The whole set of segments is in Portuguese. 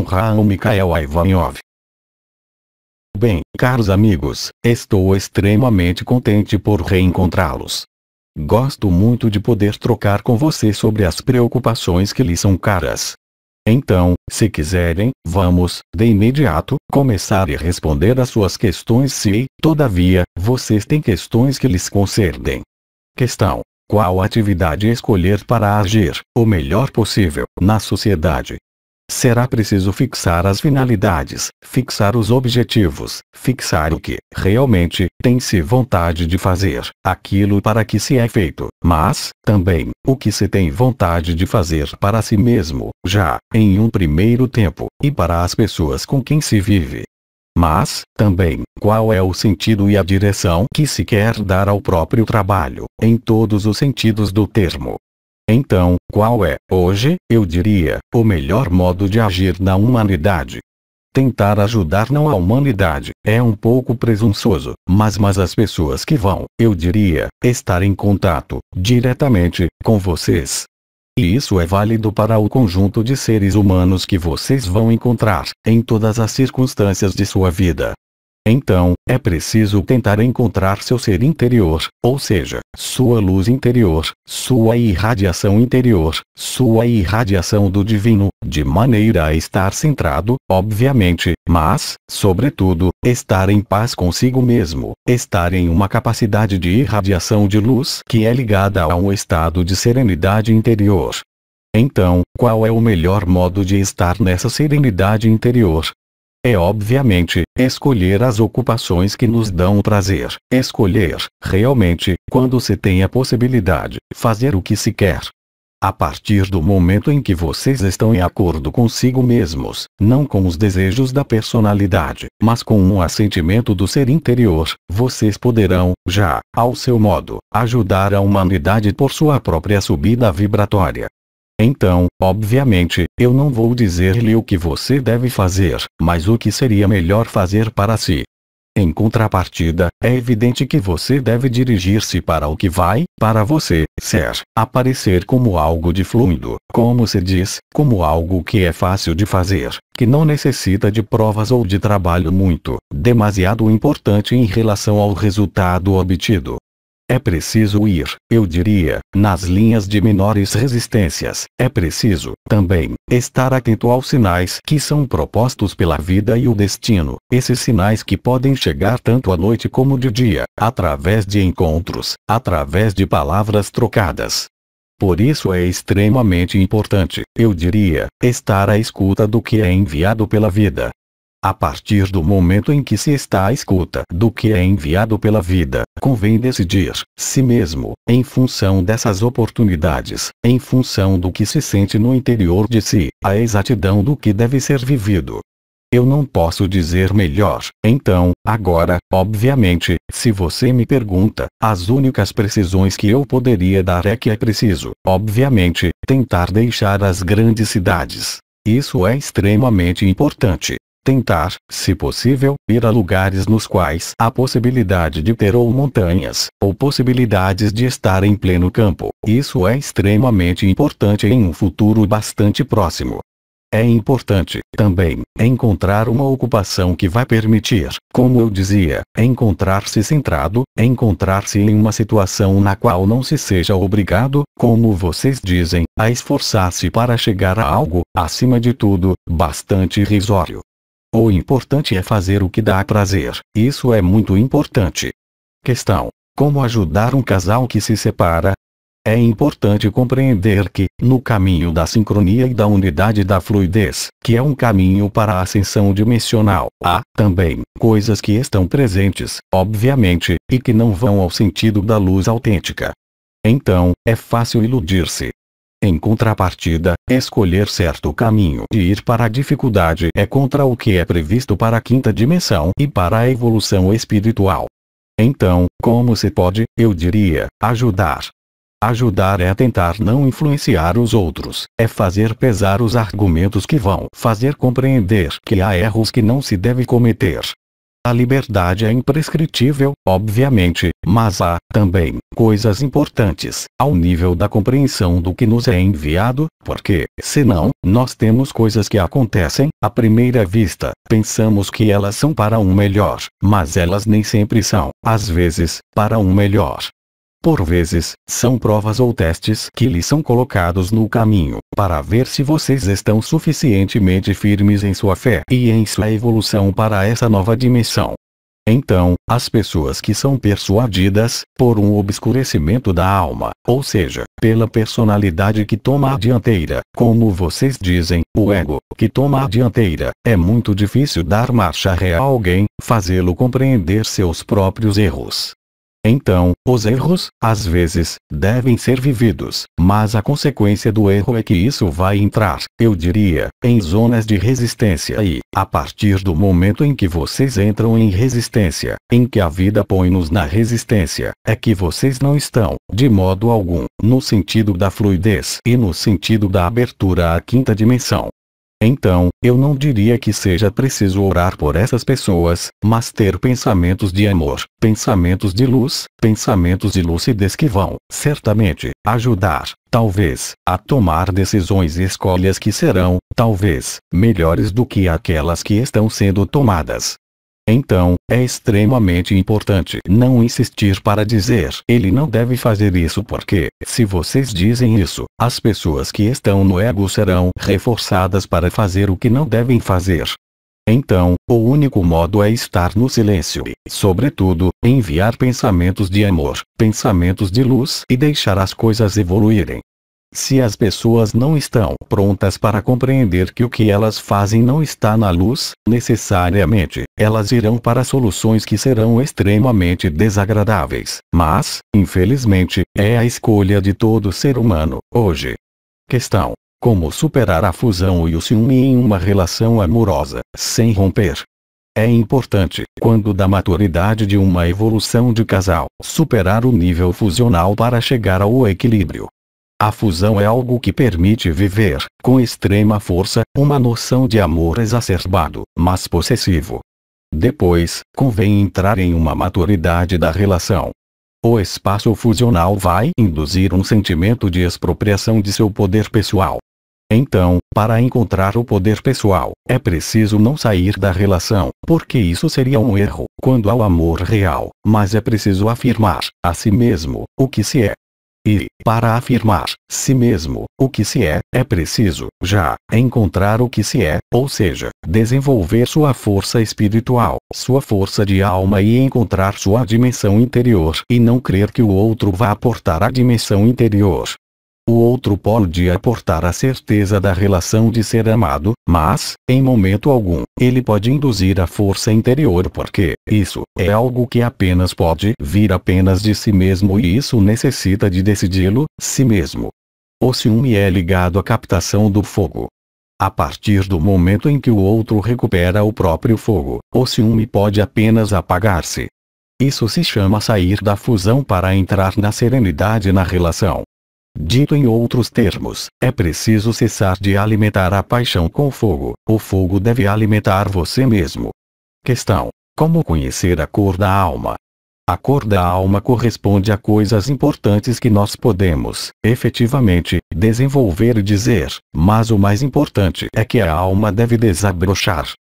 Avraham Mikhael Ivanov. Bem, caros amigos, estou extremamente contente por reencontrá-los. Gosto muito de poder trocar com você sobre as preocupações que lhe são caras. Então, se quiserem, vamos, de imediato, começar a responder às suas questões se, todavia, vocês têm questões que lhes concernem. Questão: qual atividade escolher para agir, o melhor possível, na sociedade? Será preciso fixar as finalidades, fixar os objetivos, fixar o que, realmente, tem-se vontade de fazer, aquilo para que se é feito, mas, também, o que se tem vontade de fazer para si mesmo, já, em um primeiro tempo, e para as pessoas com quem se vive. Mas, também, qual é o sentido e a direção que se quer dar ao próprio trabalho, em todos os sentidos do termo. Então, qual é, hoje, eu diria, o melhor modo de agir na humanidade? Tentar ajudar não a humanidade, é um pouco presunçoso, mas as pessoas que vão, eu diria, estar em contato, diretamente, com vocês. E isso é válido para o conjunto de seres humanos que vocês vão encontrar, em todas as circunstâncias de sua vida. Então, é preciso tentar encontrar seu ser interior, ou seja, sua luz interior, sua irradiação interior, sua irradiação do divino, de maneira a estar centrado, obviamente, mas, sobretudo, estar em paz consigo mesmo, estar em uma capacidade de irradiação de luz que é ligada a um estado de serenidade interior. Então, qual é o melhor modo de estar nessa serenidade interior? É obviamente, escolher as ocupações que nos dão prazer, escolher, realmente, quando se tem a possibilidade, fazer o que se quer. A partir do momento em que vocês estão em acordo consigo mesmos, não com os desejos da personalidade, mas com um assentimento do ser interior, vocês poderão, já, ao seu modo, ajudar a humanidade por sua própria subida vibratória. Então, obviamente, eu não vou dizer-lhe o que você deve fazer, mas o que seria melhor fazer para si. Em contrapartida, é evidente que você deve dirigir-se para o que vai, para você, ser, aparecer como algo de fluido, como se diz, como algo que é fácil de fazer, que não necessita de provas ou de trabalho demasiado importante em relação ao resultado obtido. É preciso ir, eu diria, nas linhas de menores resistências. É preciso, também, estar atento aos sinais que são propostos pela vida e o destino, esses sinais que podem chegar tanto à noite como de dia, através de encontros, através de palavras trocadas. Por isso é extremamente importante, eu diria, estar à escuta do que é enviado pela vida. A partir do momento em que se está à escuta do que é enviado pela vida, convém decidir, si mesmo, em função dessas oportunidades, em função do que se sente no interior de si, a exatidão do que deve ser vivido. Eu não posso dizer melhor. Então, agora, obviamente, se você me pergunta, as únicas precisões que eu poderia dar é que é preciso, obviamente, tentar deixar as grandes cidades. Isso é extremamente importante. Tentar, se possível, ir a lugares nos quais há possibilidade de ter ou montanhas, ou possibilidades de estar em pleno campo. Isso é extremamente importante em um futuro bastante próximo. É importante, também, encontrar uma ocupação que vai permitir, como eu dizia, encontrar-se centrado, encontrar-se em uma situação na qual não se seja obrigado, como vocês dizem, a esforçar-se para chegar a algo, acima de tudo, bastante irrisório. O importante é fazer o que dá prazer, isso é muito importante. Questão: como ajudar um casal que se separa? É importante compreender que, no caminho da sincronia e da unidade da fluidez, que é um caminho para a ascensão dimensional, há, também, coisas que estão presentes, obviamente, e que não vão ao sentido da luz autêntica. Então, é fácil iludir-se. Em contrapartida, escolher certo caminho de ir para a dificuldade é contra o que é previsto para a quinta dimensão e para a evolução espiritual. Então, como se pode, eu diria, ajudar? Ajudar é tentar não influenciar os outros, é fazer pesar os argumentos que vão fazer compreender que há erros que não se deve cometer. A liberdade é imprescritível, obviamente, mas há, também, coisas importantes, ao nível da compreensão do que nos é enviado, porque, senão, nós temos coisas que acontecem, à primeira vista, pensamos que elas são para um melhor, mas elas nem sempre são, às vezes, para um melhor. Por vezes, são provas ou testes que lhes são colocados no caminho, para ver se vocês estão suficientemente firmes em sua fé e em sua evolução para essa nova dimensão. Então, as pessoas que são persuadidas, por um obscurecimento da alma, ou seja, pela personalidade que toma a dianteira, como vocês dizem, o ego, que toma a dianteira, é muito difícil dar marcha ré a alguém, fazê-lo compreender seus próprios erros. Então, os erros, às vezes, devem ser vividos, mas a consequência do erro é que isso vai entrar, eu diria, em zonas de resistência e, a partir do momento em que vocês entram em resistência, em que a vida põe-nos na resistência, é que vocês não estão, de modo algum, no sentido da fluidez e no sentido da abertura à quinta dimensão. Então, eu não diria que seja preciso orar por essas pessoas, mas ter pensamentos de amor, pensamentos de lucidez que vão, certamente, ajudar, talvez, a tomar decisões e escolhas que serão, talvez, melhores do que aquelas que estão sendo tomadas. Então, é extremamente importante não insistir para dizer ele não deve fazer isso porque, se vocês dizem isso, as pessoas que estão no ego serão reforçadas para fazer o que não devem fazer. Então, o único modo é estar no silêncio e, sobretudo, enviar pensamentos de amor, pensamentos de luz e deixar as coisas evoluírem. Se as pessoas não estão prontas para compreender que o que elas fazem não está na luz, necessariamente, elas irão para soluções que serão extremamente desagradáveis, mas, infelizmente, é a escolha de todo ser humano, hoje. Questão: como superar a fusão e o ciúme em uma relação amorosa, sem romper? É importante, quando da maturidade de uma evolução de casal, superar o nível fusional para chegar ao equilíbrio. A fusão é algo que permite viver, com extrema força, uma noção de amor exacerbado, mas possessivo. Depois, convém entrar em uma maturidade da relação. O espaço fusional vai induzir um sentimento de expropriação de seu poder pessoal. Então, para encontrar o poder pessoal, é preciso não sair da relação, porque isso seria um erro, quando há o amor real, mas é preciso afirmar, a si mesmo, o que se é. E, para afirmar, si mesmo, o que se é preciso, já, encontrar o que se é, ou seja, desenvolver sua força espiritual, sua força de alma e encontrar sua dimensão interior e não crer que o outro vá aportar a dimensão interior. O outro pode aportar a certeza da relação de ser amado, mas, em momento algum, ele pode induzir a força interior porque, isso, é algo que apenas pode vir apenas de si mesmo e isso necessita de decidi-lo, si mesmo. O ciúme é ligado à captação do fogo. A partir do momento em que o outro recupera o próprio fogo, o ciúme pode apenas apagar-se. Isso se chama sair da fusão para entrar na serenidade na relação. Dito em outros termos, é preciso cessar de alimentar a paixão com o fogo deve alimentar você mesmo. Questão: como conhecer a cor da alma? A cor da alma corresponde a coisas importantes que nós podemos, efetivamente, desenvolver e dizer, mas o mais importante é que a alma deve desabrochar.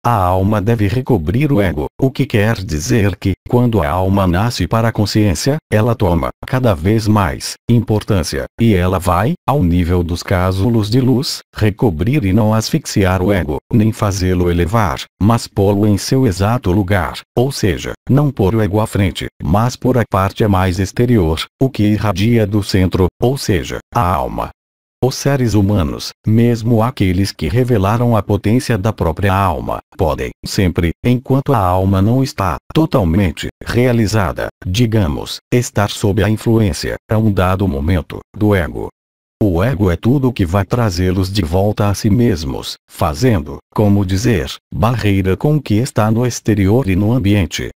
A alma deve recobrir o ego, o que quer dizer que, quando a alma nasce para a consciência, ela toma, cada vez mais, importância, e ela vai, ao nível dos cásulos de luz, recobrir e não asfixiar o ego, nem fazê-lo elevar, mas pô-lo em seu exato lugar, ou seja, não pôr o ego à frente, mas pôr a parte mais exterior, o que irradia do centro, ou seja, a alma. Os seres humanos, mesmo aqueles que revelaram a potência da própria alma, podem, sempre, enquanto a alma não está totalmente realizada, digamos, estar sob a influência, a um dado momento, do ego. O ego é tudo que vai trazê-los de volta a si mesmos, fazendo, como dizer, barreira com o que está no exterior e no ambiente.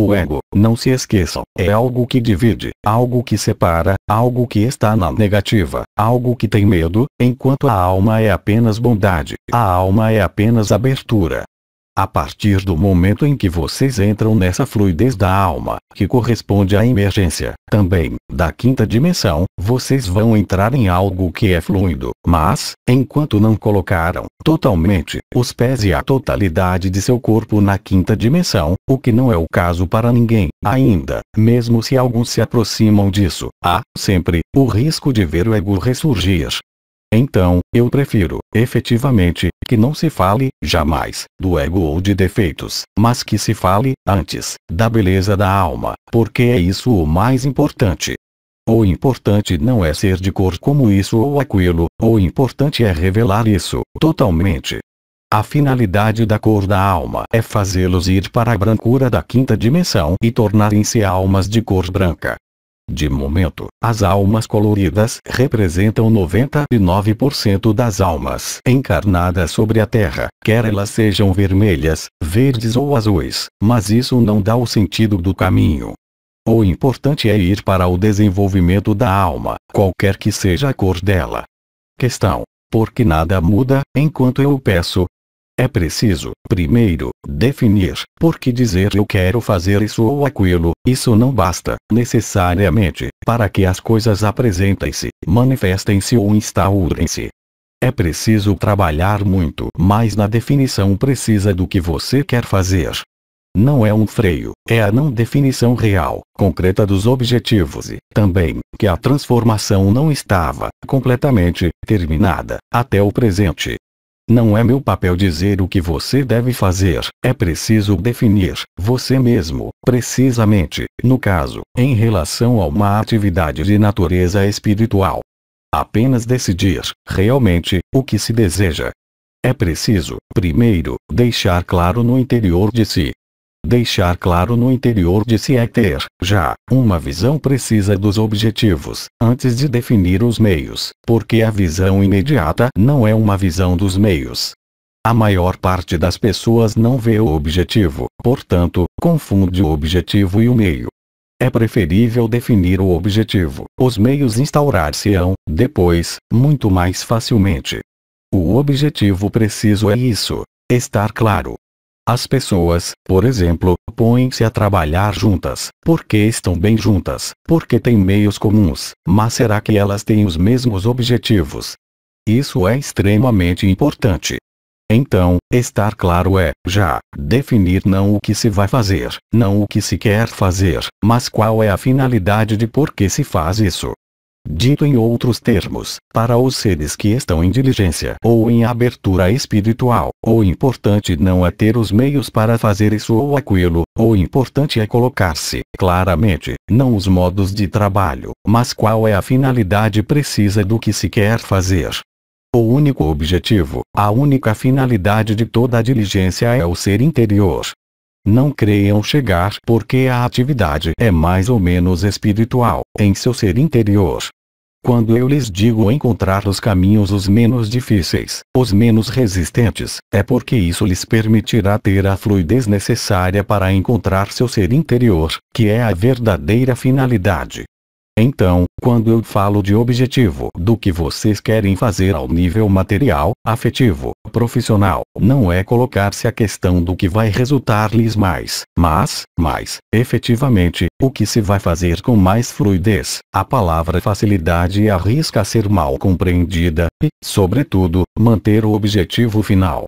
O ego, não se esqueçam, é algo que divide, algo que separa, algo que está na negativa, algo que tem medo, enquanto a alma é apenas bondade, a alma é apenas abertura. A partir do momento em que vocês entram nessa fluidez da alma, que corresponde à emergência, também, da quinta dimensão, vocês vão entrar em algo que é fluido, mas, enquanto não colocaram, totalmente, os pés e a totalidade de seu corpo na quinta dimensão, o que não é o caso para ninguém, ainda, mesmo se alguns se aproximam disso, há, sempre, o risco de ver o ego ressurgir. Então, eu prefiro, efetivamente, que não se fale, jamais, do ego ou de defeitos, mas que se fale, antes, da beleza da alma, porque é isso o mais importante. O importante não é ser de cor como isso ou aquilo, o importante é revelar isso, totalmente. A finalidade da cor da alma é fazê-los ir para a brancura da quinta dimensão e tornarem-se almas de cor branca. De momento, as almas coloridas representam 99% das almas encarnadas sobre a Terra, quer elas sejam vermelhas, verdes ou azuis, mas isso não dá o sentido do caminho. O importante é ir para o desenvolvimento da alma, qualquer que seja a cor dela. Questão: por que nada muda, enquanto eu peço? É preciso, primeiro, definir, porque dizer eu quero fazer isso ou aquilo, isso não basta, necessariamente, para que as coisas apresentem-se, manifestem-se ou instaurem-se. É preciso trabalhar muito mais na definição precisa do que você quer fazer. Não é um freio, é a não definição real, concreta dos objetivos e, também, que a transformação não estava, completamente, terminada, até o presente. Não é meu papel dizer o que você deve fazer, é preciso definir, você mesmo, precisamente, no caso, em relação a uma atividade de natureza espiritual. Apenas decidir, realmente, o que se deseja. É preciso, primeiro, deixar claro no interior de si. Deixar claro no interior de si é ter, já, uma visão precisa dos objetivos, antes de definir os meios, porque a visão imediata não é uma visão dos meios. A maior parte das pessoas não vê o objetivo, portanto, confunde o objetivo e o meio. É preferível definir o objetivo, os meios instaurar-se-ão, depois, muito mais facilmente. O objetivo preciso é isso, estar claro. As pessoas, por exemplo, põem-se a trabalhar juntas, porque estão bem juntas, porque têm meios comuns, mas será que elas têm os mesmos objetivos? Isso é extremamente importante. Então, estar claro é, já, definir não o que se vai fazer, não o que se quer fazer, mas qual é a finalidade de por que se faz isso. Dito em outros termos, para os seres que estão em diligência ou em abertura espiritual, o importante não é ter os meios para fazer isso ou aquilo, o importante é colocar-se, claramente, não os modos de trabalho, mas qual é a finalidade precisa do que se quer fazer. O único objetivo, a única finalidade de toda a diligência é o ser interior. Não creiam chegar porque a atividade é mais ou menos espiritual, em seu ser interior. Quando eu lhes digo encontrar os caminhos os menos difíceis, os menos resistentes, é porque isso lhes permitirá ter a fluidez necessária para encontrar seu ser interior, que é a verdadeira finalidade. Então, quando eu falo de objetivo do que vocês querem fazer ao nível material, afetivo, profissional, não é colocar-se a questão do que vai resultar-lhes mais, mas, efetivamente, o que se vai fazer com mais fluidez. A palavra facilidade arrisca ser mal compreendida, e, sobretudo, manter o objetivo final.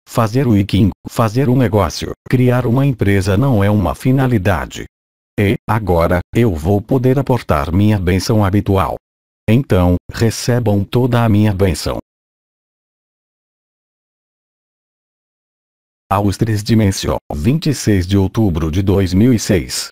Fazer o iking, fazer um negócio, criar uma empresa não é uma finalidade. E, agora, eu vou poder aportar minha bênção habitual. Então, recebam toda a minha bênção. Aos 3 Dimensão, 26 de outubro de 2006.